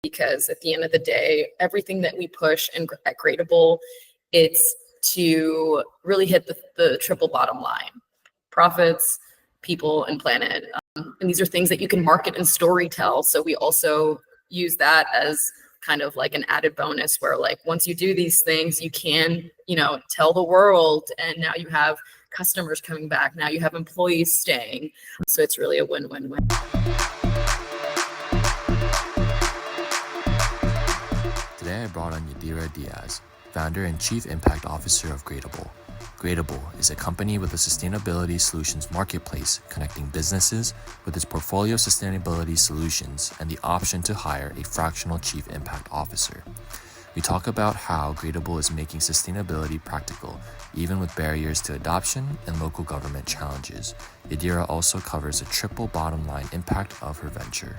because at the end of the day, everything that we push at Gradible, it's to really hit the triple bottom line: profits, people, and planet. And these are things that you can market and story tell. So we also use that as kind of like an added bonus where, like, once you do these things, you can, tell the world, and now you have customers coming back. Now you have employees staying. So it's really a win-win-win. Today I brought on Yadira Diaz, founder and chief impact officer of Gradible. Gradible is a company with a sustainability solutions marketplace connecting businesses with its portfolio of sustainability solutions and the option to hire a fractional chief impact officer. We talk about how Gradible is making sustainability practical, even with barriers to adoption and local government challenges. Yadira also covers the triple bottom line impact of her venture.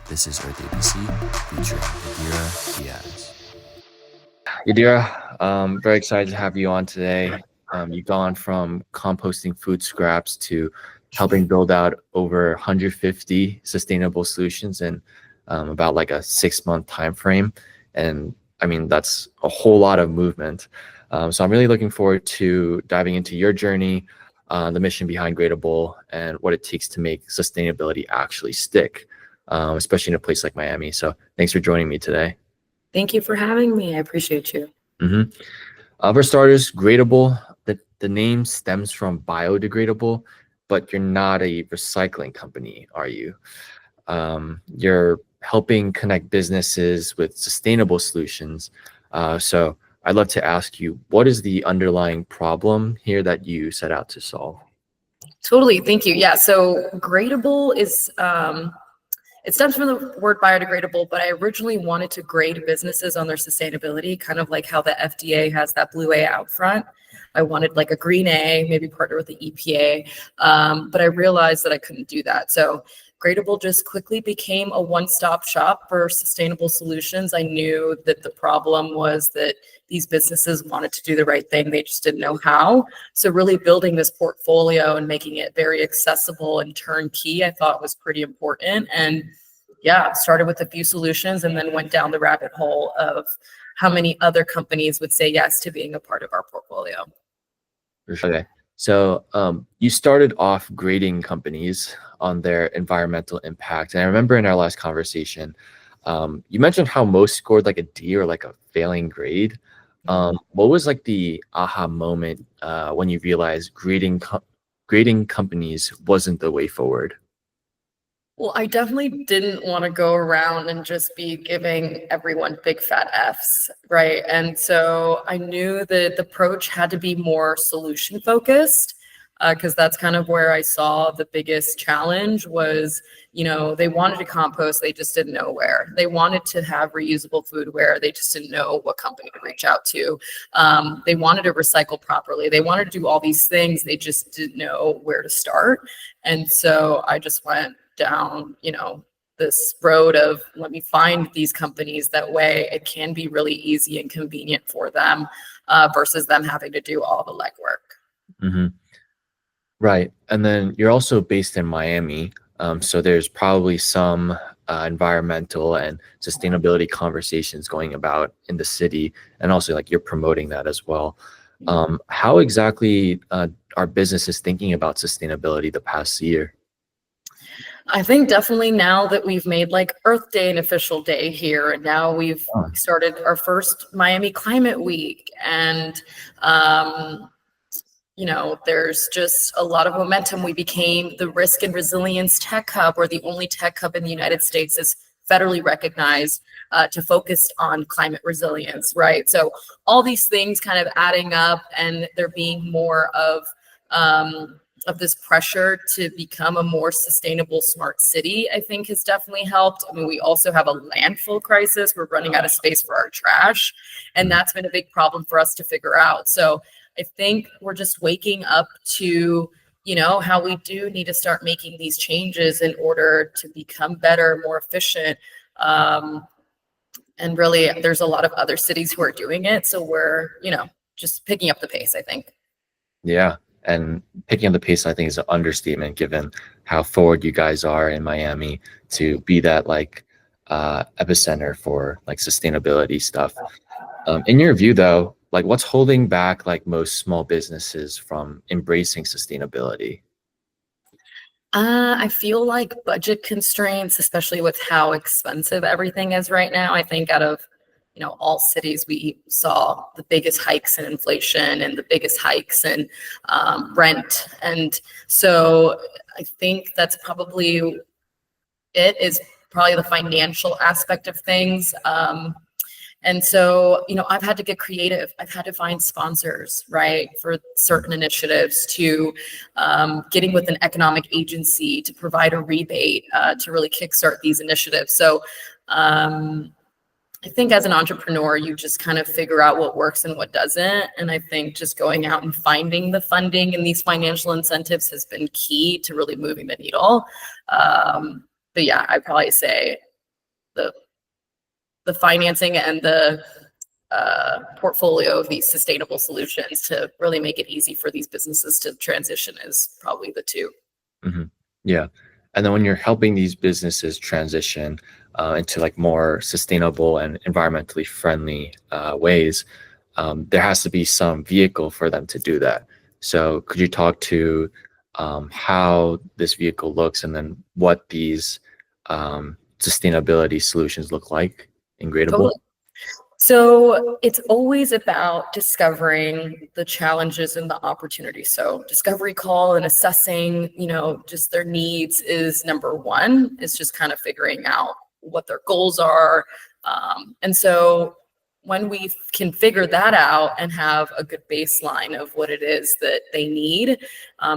This is EarthABC featuring Yadira Diaz. Yadira, very excited to have you on today. You've gone from composting food scraps to helping build out over 150 sustainable solutions in about like a 6-month time frame. And I mean, that's a whole lot of movement. So I'm really looking forward to diving into your journey, the mission behind Gradible, and what it takes to make sustainability actually stick, especially in a place like Miami. So thanks for joining me today. Thank you for having me. I appreciate you. For starters, Gradible, the name stems from biodegradable, but you're not a recycling company, are you? You're helping connect businesses with sustainable solutions. So I'd love to ask you, what is the underlying problem here that you set out to solve? Totally. Thank you. Yeah. So Gradible is, it stems from the word biodegradable, but I originally wanted to grade businesses on their sustainability, kind of like how the FDA has that blue A out front. I wanted like a green A, maybe partner with the EPA, but I realized that I couldn't do that. So Gradible just quickly became a one-stop shop for sustainable solutions. I knew that the problem was that these businesses wanted to do the right thing. They just didn't know how. So really building this portfolio and making it very accessible and turnkey, I thought was pretty important. And yeah, started with a few solutions and then went down the rabbit hole of how many other companies would say yes to being a part of our portfolio. Okay. So you started off grading companies on their environmental impact. And I remember in our last conversation, you mentioned how most scored like a D or like a failing grade. What was like the aha moment when you realized grading companies wasn't the way forward? Well, I definitely didn't want to go around and just be giving everyone big fat Fs, right? And so I knew that the approach had to be more solution focused, because that's kind of where I saw the biggest challenge was, they wanted to compost, they just didn't know where. They wanted to have reusable foodware, they just didn't know what company to reach out to. They wanted to recycle properly. They wanted to do all these things, they just didn't know where to start. And so I just went down, this road of let me find these companies. That way it can be really easy and convenient for them versus them having to do all the legwork. Right. And then you're also based in Miami. So there's probably some environmental and sustainability conversations going about in the city. And also like you're promoting that as well. How exactly are businesses thinking about sustainability the past year? I think definitely now that we've made like Earth Day an official day here, and now we've started our first Miami Climate Week, and there's just a lot of momentum. We became the Risk and Resilience Tech Hub. We're the only tech hub in the United States that's federally recognized to focus on climate resilience, right? So all these things kind of adding up, and there being more of this pressure to become a more sustainable, smart city, I think has definitely helped. I mean, we also have a landfill crisis. We're running out of space for our trash, and that's been a big problem for us to figure out. So I think we're just waking up to, how we do need to start making these changes in order to become better, more efficient. And really, there's a lot of other cities who are doing it. So we're, just picking up the pace, I think. Yeah. And picking up the pace, I think, is an understatement given how forward you guys are in Miami to be that like epicenter for like sustainability stuff. In your view, though, like what's holding back like most small businesses from embracing sustainability? I feel like budget constraints, especially with how expensive everything is right now. I think out of, all cities, we saw the biggest hikes in inflation and the biggest hikes in rent. And so I think that's probably the financial aspect of things. And so, I've had to get creative. I've had to find sponsors, right, for certain initiatives to getting with an economic agency to provide a rebate to really kickstart these initiatives. So I think as an entrepreneur, you just kind of figure out what works and what doesn't. And I think just going out and finding the funding and these financial incentives has been key to really moving the needle. But yeah, I'd probably say the financing and the portfolio of these sustainable solutions to really make it easy for these businesses to transition is probably the two. Mm-hmm. Yeah. And then when you're helping these businesses transition into like more sustainable and environmentally friendly ways, there has to be some vehicle for them to do that. So could you talk to how this vehicle looks and then what these sustainability solutions look like in Gradible? Totally. So it's always about discovering the challenges and the opportunities. So discovery call and assessing, just their needs is number one. It's just kind of figuring out what their goals are. And so when we can figure that out and have a good baseline of what it is that they need,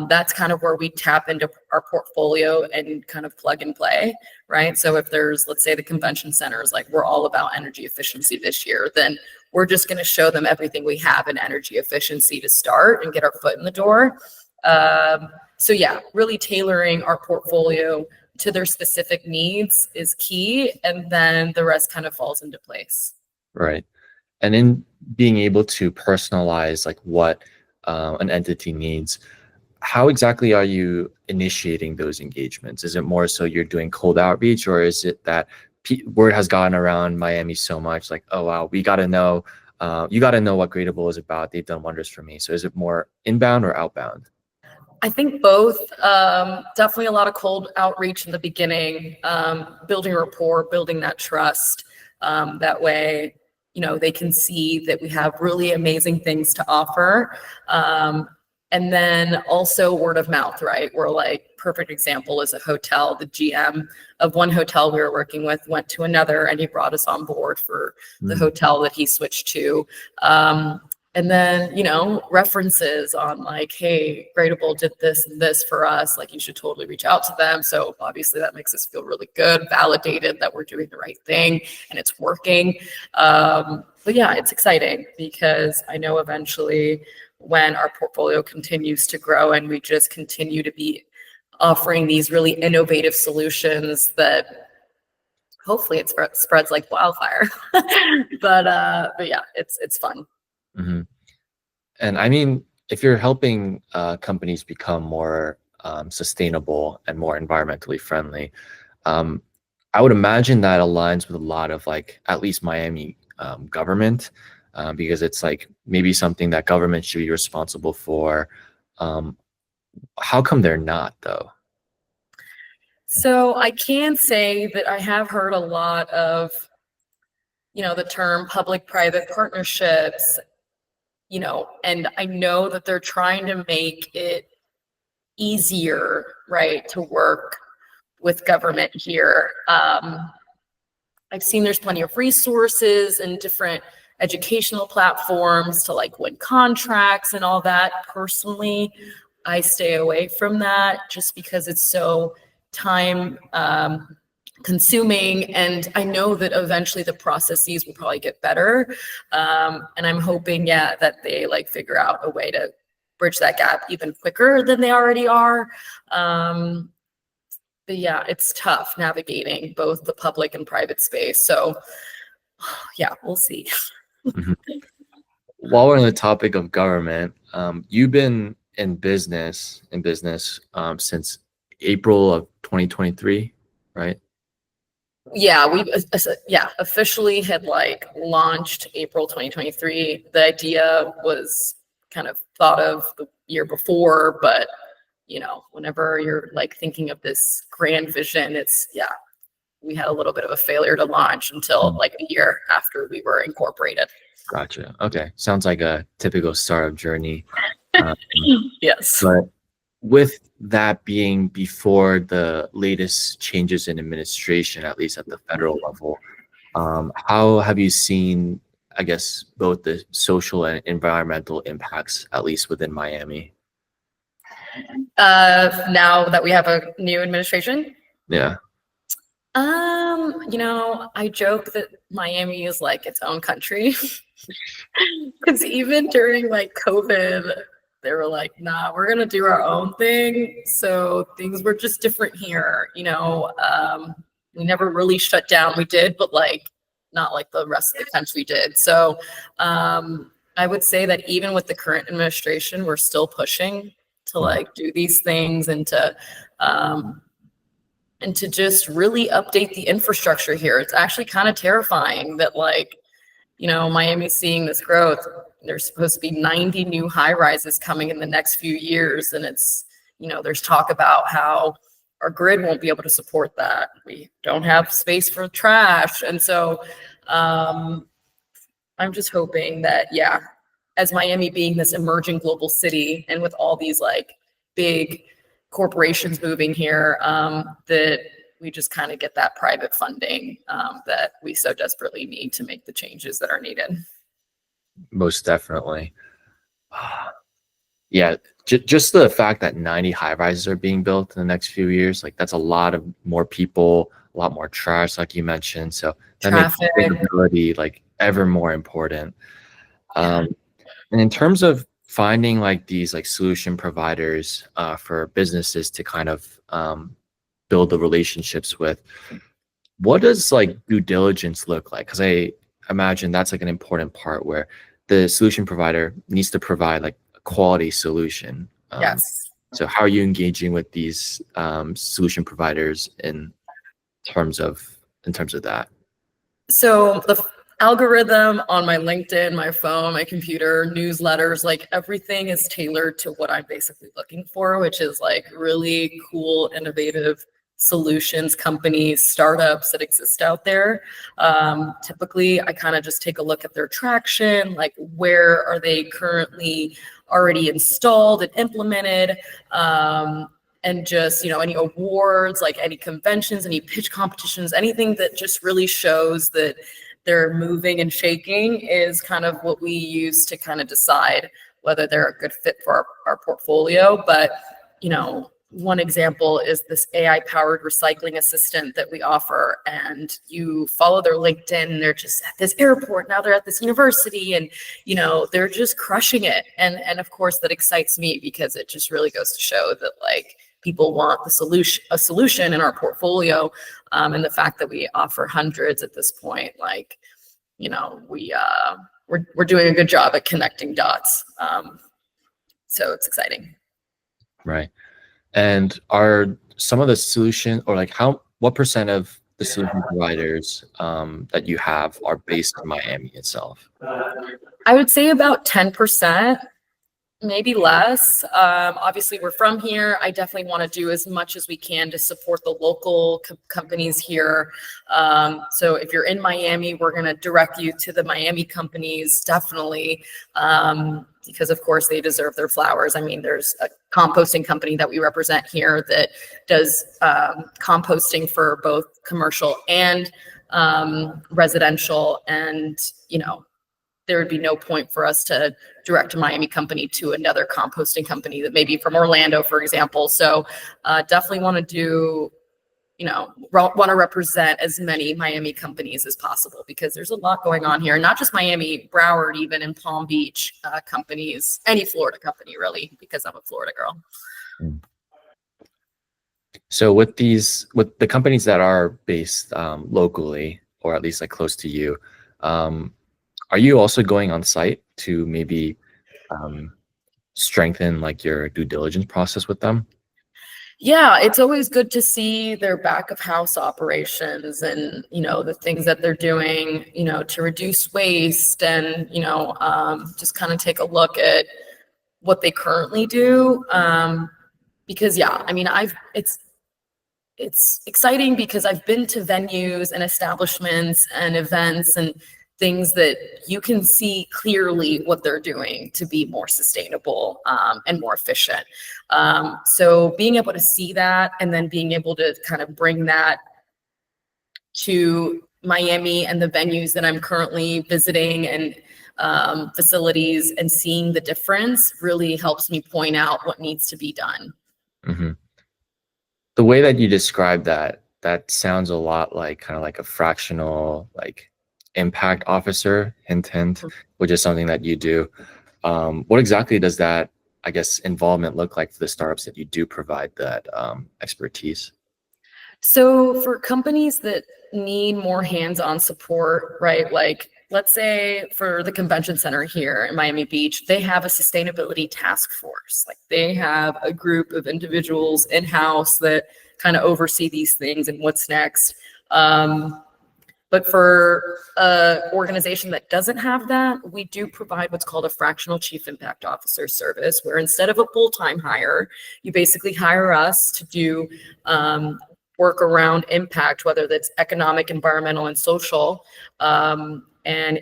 that's kind of where we tap into our portfolio and kind of plug and play, right? So if there's, let's say the convention center is like, we're all about energy efficiency this year, then we're just going to show them everything we have in energy efficiency to start and get our foot in the door. So yeah, really tailoring our portfolio to their specific needs is key. And then the rest kind of falls into place. Right. And in being able to personalize like what an entity needs, how exactly are you initiating those engagements? Is it more so you're doing cold outreach, or is it that word has gotten around Miami so much like, oh, wow, we got to know, you got to know what Gradible is about. They've done wonders for me. So is it more inbound or outbound? I think both. Definitely a lot of cold outreach in the beginning, building rapport, building that trust. That way, they can see that we have really amazing things to offer. And then also word of mouth, right? We're like, perfect example is a hotel. The GM of one hotel we were working with went to another and he brought us on board for the hotel that he switched to. And then, references on like, hey, Gradible did this and this for us. Like, you should totally reach out to them. So obviously that makes us feel really good, validated that we're doing the right thing and it's working. But yeah, it's exciting because I know eventually when our portfolio continues to grow and we just continue to be offering these really innovative solutions that hopefully it spreads like wildfire. But yeah, it's fun. Mm-hmm. And I mean, if you're helping companies become more sustainable and more environmentally friendly, I would imagine that aligns with a lot of like at least Miami government, because it's like maybe something that government should be responsible for. How come they're not though? So I can say that I have heard a lot of, the term public-private partnerships, and I know that they're trying to make it easier, right, to work with government here. I've seen there's plenty of resources and different educational platforms to like win contracts and all that. Personally, I stay away from that just because it's so time consuming, and I know that eventually the processes will probably get better, and I'm hoping that they like figure out a way to bridge that gap even quicker than they already are. But yeah, it's tough navigating both the public and private space, so yeah, we'll see. Mm-hmm. While we're on the topic of government, you've been in business since April of 2023, right? Yeah, officially had like launched April 2023. The idea was kind of thought of the year before, but whenever you're like thinking of this grand vision, we had a little bit of a failure to launch until like a year after we were incorporated. Gotcha. Okay. Sounds like a typical startup journey. Yes. But with that being before the latest changes in administration, at least at the federal level, how have you seen, I guess, both the social and environmental impacts, at least within Miami? Now that we have a new administration? Yeah. I joke that Miami is like its own country. Because even during like COVID, they were like, nah, we're gonna do our own thing. So things were just different here. We never really shut down. We did, but like not like the rest of the country did. So I would say that even with the current administration, we're still pushing to like do these things and to just really update the infrastructure here. It's actually kind of terrifying that like, Miami's seeing this growth. There's supposed to be 90 new high rises coming in the next few years. And it's, there's talk about how our grid won't be able to support that. We don't have space for trash. And so I'm just hoping that, as Miami being this emerging global city and with all these like big corporations moving here, that we just kind of get that private funding that we so desperately need to make the changes that are needed. Most definitely. Yeah, just the fact that 90 high rises are being built in the next few years, like that's a lot of more people, a lot more trash, like you mentioned. So that makes sustainability like ever more important. And in terms of finding like these like solution providers for businesses to kind of build the relationships with, what does like due diligence look like? Because I imagine that's like an important part where the solution provider needs to provide like a quality solution. Yes. So how are you engaging with these solution providers in terms of that? So the algorithm on my LinkedIn, my phone, my computer, newsletters, like everything is tailored to what I'm basically looking for, which is like really cool, innovative solutions, companies, startups that exist out there. Typically, I kind of just take a look at their traction, like where are they currently already installed and implemented, and just, any awards, like any conventions, any pitch competitions, anything that just really shows that they're moving and shaking is kind of what we use to kind of decide whether they're a good fit for our portfolio. But, one example is this AI-powered recycling assistant that we offer, and you follow their LinkedIn, they're just at this airport, now they're at this university, and they're just crushing it. And of course that excites me because it just really goes to show that like people want a solution in our portfolio, and the fact that we offer hundreds at this point, like we're doing a good job at connecting dots. So it's exciting. Right. And are some of the solution, or like what percent of the solution providers that you have are based in Miami itself? I would say about 10%, maybe less. Obviously we're from here. I definitely want to do as much as we can to support the local companies here. So if you're in Miami, we're going to direct you to the Miami companies, definitely. Because of course they deserve their flowers. I mean, there's a composting company that we represent here that does composting for both commercial and residential. And, there would be no point for us to direct a Miami company to another composting company that may be from Orlando, for example. So definitely want to do, want to represent as many Miami companies as possible, because there's a lot going on here, not just Miami, Broward, even in Palm Beach, companies, any Florida company really, because I'm a Florida girl. So with the companies that are based locally, or at least like close to you, are you also going on site to maybe strengthen like your due diligence process with them? Yeah, it's always good to see their back of house operations and, the things that they're doing, to reduce waste and, just kind of take a look at what they currently do. Because yeah, I mean, it's exciting because I've been to venues and establishments and events and things that you can see clearly what they're doing to be more sustainable and more efficient. So being able to see that and then being able to kind of bring that to Miami and the venues that I'm currently visiting and facilities and seeing the difference really helps me point out what needs to be done. Mm-hmm. The way that you describe that sounds a lot like kind of like a fractional like impact officer, hint, hint, which is something that you do. What exactly does that, I guess, involvement look like for the startups that you do provide that expertise? So for companies that need more hands-on support, right? Like let's say for the convention center here in Miami Beach, they have a sustainability task force. Like they have a group of individuals in-house that kind of oversee these things and what's next. But for an organization that doesn't have that, we do provide what's called a fractional chief impact officer service, where instead of a full-time hire, you basically hire us to do work around impact, whether that's economic, environmental, and social. And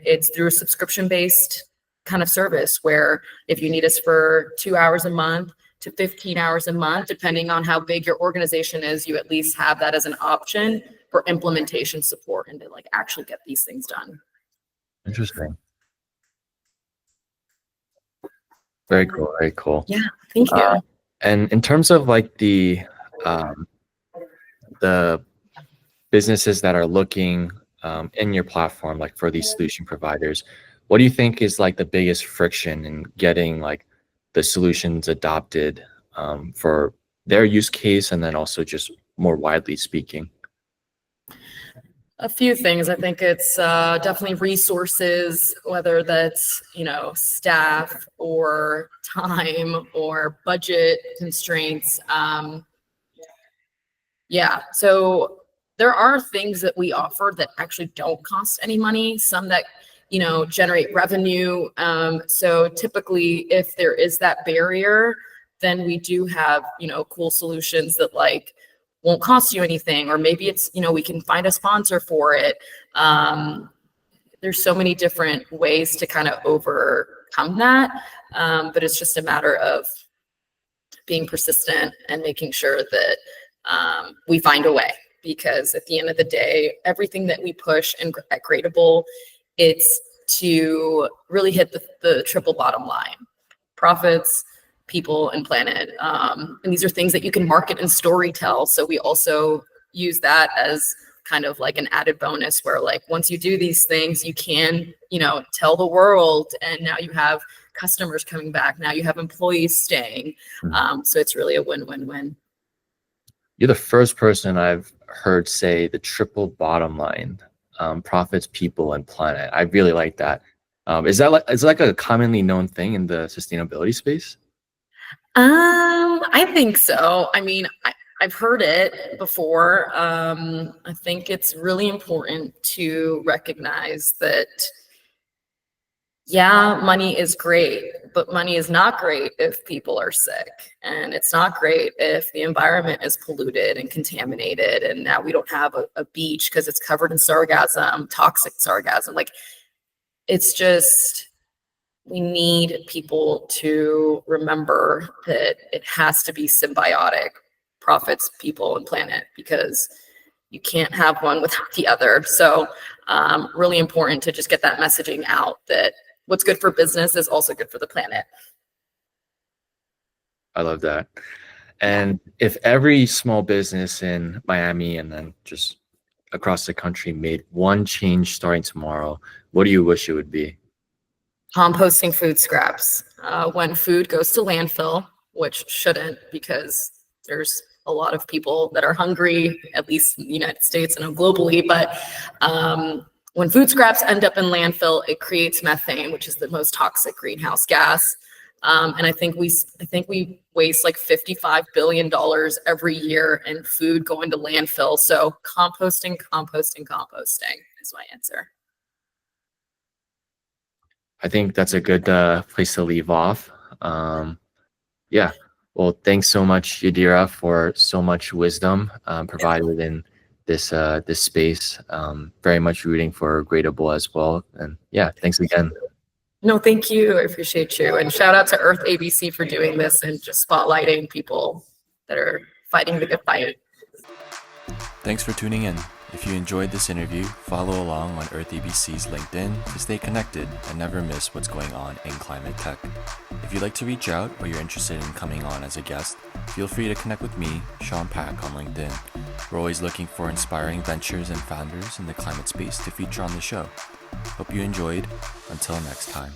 it's through a subscription-based kind of service where if you need us for 2 hours a month to 15 hours a month, depending on how big your organization is, you at least have that as an option for implementation support and to like actually get these things done. Interesting. Very cool. Very cool. Yeah, thank you. And in terms of like the businesses that are looking in your platform, like for these solution providers, what do you think is like the biggest friction in getting like the solutions adopted for their use case, and then also just more widely speaking? A few things. I think it's definitely resources, whether that's, staff or time or budget constraints. Yeah, so there are things that we offer that actually don't cost any money, some that, generate revenue. So typically if there is that barrier, then we do have, cool solutions that like won't cost you anything, or maybe it's, we can find a sponsor for it. There's so many different ways to kind of overcome that. But it's just a matter of being persistent and making sure that we find a way, because at the end of the day, everything that we push at Gradible, it's to really hit the triple bottom line: profits, people, and planet. And these are things that you can market and story tell. So we also use that as kind of like an added bonus where like once you do these things, you can, tell the world, and now you have customers coming back. Now you have employees staying. So it's really a win-win-win. You're the first person I've heard say the triple bottom line: profits, people, and planet. I really like that. Is it like a commonly known thing in the sustainability space? I think so. I mean, I've heard it before. I think it's really important to recognize that, yeah, money is great, but money is not great if people are sick. And it's not great if the environment is polluted and contaminated. And now we don't have a beach because it's covered in sargassum, toxic sargassum. Like, it's just, we need people to remember that it has to be symbiotic: profits, people, and planet, because you can't have one without the other. So really important to just get that messaging out that what's good for business is also good for the planet. I love that. And if every small business in Miami and then just across the country made one change starting tomorrow, what do you wish it would be? Composting food scraps. When food goes to landfill, which shouldn't, because there's a lot of people that are hungry, at least in the United States and globally. But when food scraps end up in landfill, it creates methane, which is the most toxic greenhouse gas. And I think we waste like $55 billion every year in food going to landfill. So composting is my answer. I think that's a good place to leave off. Yeah. Well, thanks so much, Yadira, for so much wisdom provided in this space. Very much rooting for Gradable as well. And yeah, thanks again. No, thank you. I appreciate you. And shout out to EarthABC for doing this and just spotlighting people that are fighting the good fight. Thanks for tuning in. If you enjoyed this interview, follow along on EarthABC's LinkedIn to stay connected and never miss what's going on in climate tech. If you'd like to reach out or you're interested in coming on as a guest, feel free to connect with me, Sean Pack, on LinkedIn. We're always looking for inspiring ventures and founders in the climate space to feature on the show. Hope you enjoyed. Until next time.